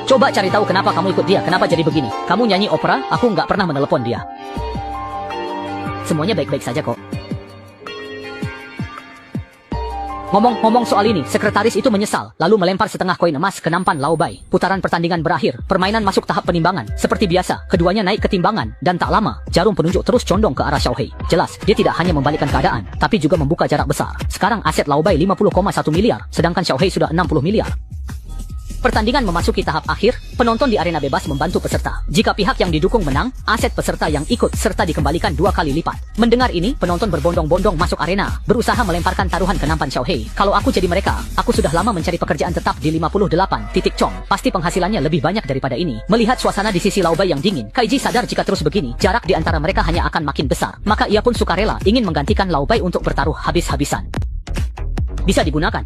Coba cari tahu kenapa kamu ikut dia, kenapa jadi begini. Kamu nyanyi opera, aku nggak pernah menelepon dia. Semuanya baik-baik saja kok. Ngomong-ngomong soal ini, sekretaris itu menyesal, lalu melempar setengah koin emas ke nampan Lao Bai. Putaran pertandingan berakhir, permainan masuk tahap penimbangan. Seperti biasa, keduanya naik ke timbangan, dan tak lama, jarum penunjuk terus condong ke arah Xiao Hei. Jelas, dia tidak hanya membalikkan keadaan, tapi juga membuka jarak besar. Sekarang aset Lao Bai 50,1 miliar, sedangkan Xiao Hei sudah 60 miliar. Pertandingan memasuki tahap akhir, penonton di arena bebas membantu peserta. Jika pihak yang didukung menang, aset peserta yang ikut serta dikembalikan 2 kali lipat. Mendengar ini, penonton berbondong-bondong masuk arena, berusaha melemparkan taruhan ke nampan Xiao Hei. Kalau aku jadi mereka, aku sudah lama mencari pekerjaan tetap di 58. Pasti penghasilannya lebih banyak daripada ini. Melihat suasana di sisi Lao Bai yang dingin, Kaiji sadar jika terus begini, jarak di antara mereka hanya akan makin besar. Maka ia pun sukarela ingin menggantikan Lao Bai untuk bertaruh habis-habisan. Bisa digunakan.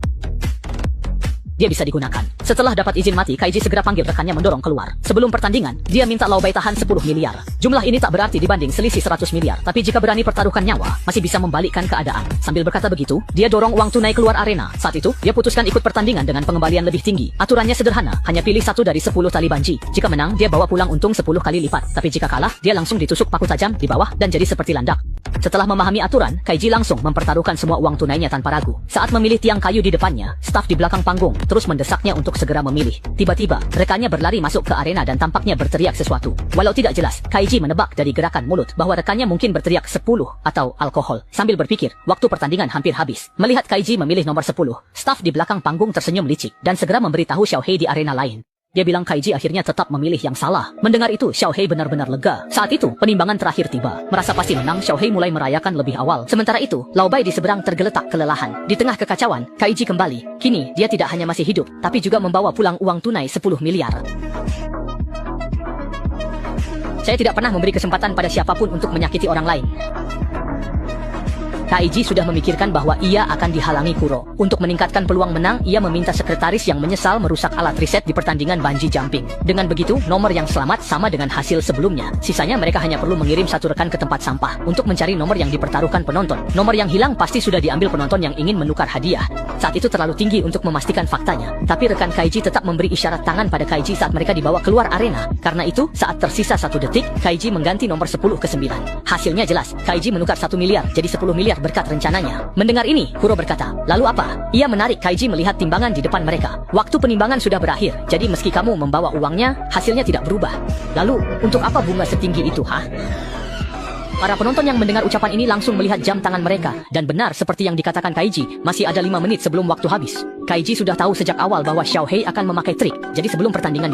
Dia bisa digunakan. Setelah dapat izin mati, Kaiji segera panggil rekannya mendorong keluar. Sebelum pertandingan, dia minta Lao Bai tahan 10 miliar. Jumlah ini tak berarti dibanding selisih 100 miliar, tapi jika berani pertaruhkan nyawa, masih bisa membalikkan keadaan. Sambil berkata begitu, dia dorong uang tunai keluar arena. Saat itu, dia putuskan ikut pertandingan dengan pengembalian lebih tinggi. Aturannya sederhana, hanya pilih 1 dari 10 tali banji. Jika menang, dia bawa pulang untung 10 kali lipat. Tapi jika kalah, dia langsung ditusuk paku tajam di bawah dan jadi seperti landak. Setelah memahami aturan, Kaiji langsung mempertaruhkan semua uang tunainya tanpa ragu. Saat memilih tiang kayu di depannya, staf di belakang panggung terus mendesaknya untuk segera memilih. Tiba-tiba, rekannya berlari masuk ke arena dan tampaknya berteriak sesuatu. Walau tidak jelas, Kaiji menebak dari gerakan mulut bahwa rekannya mungkin berteriak 10 atau alkohol. Sambil berpikir, waktu pertandingan hampir habis. Melihat Kaiji memilih nomor 10, staf di belakang panggung tersenyum licik dan segera memberitahu Xiao Hei di arena lain. Dia bilang Kaiji akhirnya tetap memilih yang salah. Mendengar itu, Xiao Hei benar-benar lega. Saat itu, penimbangan terakhir tiba. Merasa pasti menang, Xiao Hei mulai merayakan lebih awal. Sementara itu, Lao Bai di seberang tergeletak kelelahan. Di tengah kekacauan, Kaiji kembali. Kini, dia tidak hanya masih hidup, tapi juga membawa pulang uang tunai 10 miliar. Saya tidak pernah memberi kesempatan pada siapapun untuk menyakiti orang lain. Kaiji sudah memikirkan bahwa ia akan dihalangi Kuro. Untuk meningkatkan peluang menang, ia meminta sekretaris yang menyesal merusak alat riset di pertandingan bungee jumping. Dengan begitu, nomor yang selamat sama dengan hasil sebelumnya. Sisanya mereka hanya perlu mengirim 1 rekan ke tempat sampah untuk mencari nomor yang dipertaruhkan penonton. Nomor yang hilang pasti sudah diambil penonton yang ingin menukar hadiah. Saat itu terlalu tinggi untuk memastikan faktanya. Tapi rekan Kaiji tetap memberi isyarat tangan pada Kaiji saat mereka dibawa keluar arena. Karena itu, saat tersisa 1 detik, Kaiji mengganti nomor 10 ke 9. Hasilnya jelas, Kaiji menukar 1 miliar jadi 10 miliar berkat rencananya. Mendengar ini, Kuro berkata, "Lalu apa?" Ia menarik Kaiji melihat timbangan di depan mereka. Waktu penimbangan sudah berakhir, jadi meski kamu membawa uangnya, hasilnya tidak berubah. Lalu, untuk apa bunga setinggi itu, ha? Para penonton yang mendengar ucapan ini langsung melihat jam tangan mereka, dan benar seperti yang dikatakan Kaiji, masih ada 5 menit sebelum waktu habis. Kaiji sudah tahu sejak awal bahwa Xiao Hei akan memakai trik, jadi sebelum pertandingan